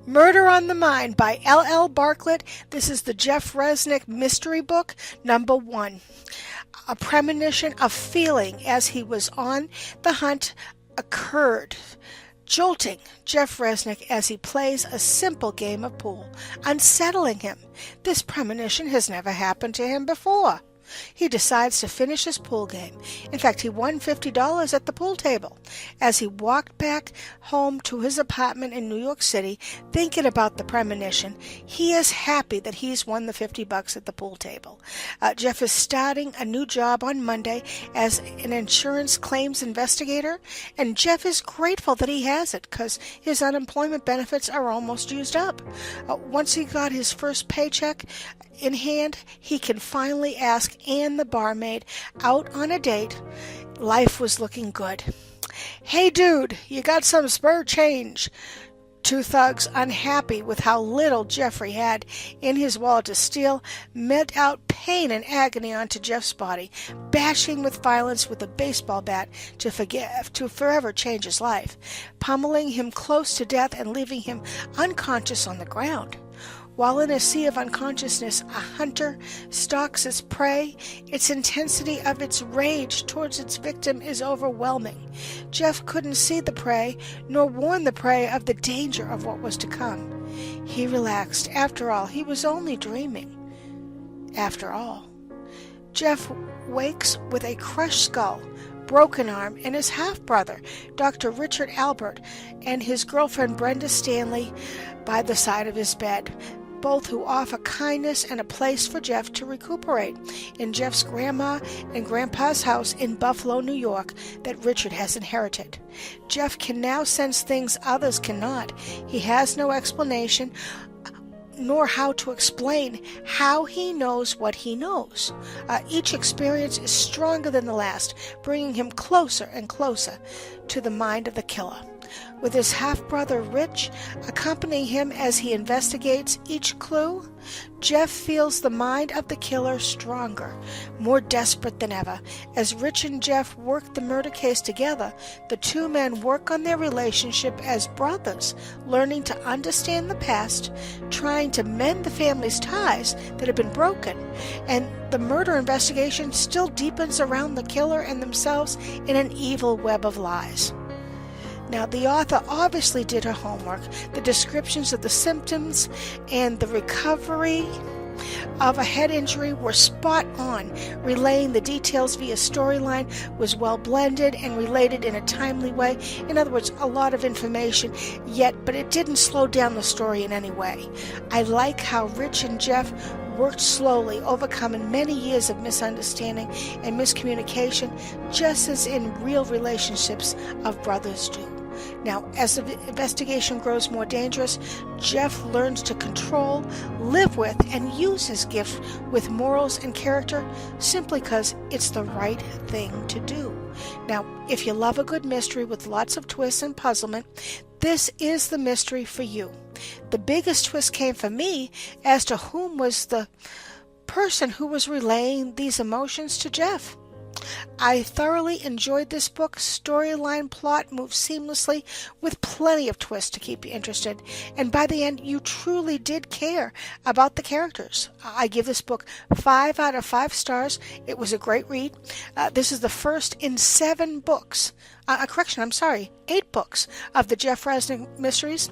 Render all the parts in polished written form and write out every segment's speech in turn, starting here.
Murder on the Mind by L. Bartlett. This is the Jeff Resnick mystery book, number 1. A premonition of feeling as he was on the hunt occurred. Jolting Jeff Resnick as he plays a simple game of pool, unsettling him. This premonition has never happened to him before. He decides to finish his pool game. In fact, he won $50 at the pool table. As he walked back home to his apartment in New York City, thinking about the premonition, he is happy that he's won the $50 at the pool table. Jeff is starting a new job on Monday as an Insurance Claims Investigator, and Jeff is grateful that he has it because his unemployment benefits are almost used up. Once he got his first paycheck in hand, he can finally ask Anne the barmaid out on a date. Life was looking good. "Hey dude, you got some spare change?" Two thugs, unhappy with how little Jeffrey had in his wallet to steal, meant out pain and agony onto Jeff's body, bashing with violence with a baseball bat to forever change his life, pummeling him close to death and leaving him unconscious on the ground. While in a sea of unconsciousness, a hunter stalks its prey. Its intensity of its rage towards its victim is overwhelming. Jeff couldn't see the prey, nor warn the prey of the danger of what was to come. He relaxed. After all, he was only dreaming. After all. Jeff wakes with a crushed skull, broken arm, and his half-brother, Dr. Richard Albert, and his girlfriend Brenda Stanley by the side of his bed, both who offer kindness and a place for Jeff to recuperate in Jeff's grandma and grandpa's house in Buffalo, New York, that Richard has inherited. Jeff can now sense things others cannot. He has no explanation, nor how to explain how he knows what he knows. Each experience is stronger than the last, bringing him closer and closer to the mind of the killer. With his half-brother Rich accompanying him as he investigates each clue, Jeff feels the mind of the killer stronger, more desperate than ever. As Rich and Jeff work the murder case together, the two men work on their relationship as brothers, learning to understand the past, trying to mend the family's ties that have been broken, and the murder investigation still deepens around the killer and themselves in an evil web of lies. Now, the author obviously did her homework. The descriptions of the symptoms and the recovery of a head injury were spot on. Relaying the details via storyline was well blended and related in a timely way. In other words, a lot of information, but it didn't slow down the story in any way. I like how Rich and Jeff worked slowly, overcoming many years of misunderstanding and miscommunication, just as in real relationships of brothers do. Now, as the investigation grows more dangerous, Jeff learns to control, live with, and use his gift with morals and character simply because it's the right thing to do. Now, if you love a good mystery with lots of twists and puzzlement, this is the mystery for you. The biggest twist came for me as to whom was the person who was relaying these emotions to Jeff. I thoroughly enjoyed this book. Storyline plot moves seamlessly with plenty of twists to keep you interested. And by the end, you truly did care about the characters. I give this book 5 out of 5 stars. It was a great read. This is the first in 7 books. 8 books of the Jeff Resnick mysteries.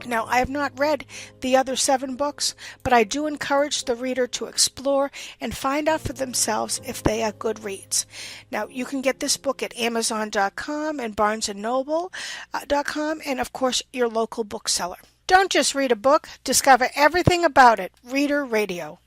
Now, I have not read the other 7 books, but I do encourage the reader to explore and find out for themselves if they are good reads. Now, you can get this book at Amazon.com and BarnesandNoble.com, and of course, your local bookseller. Don't just read a book, discover everything about it. Reader Radio.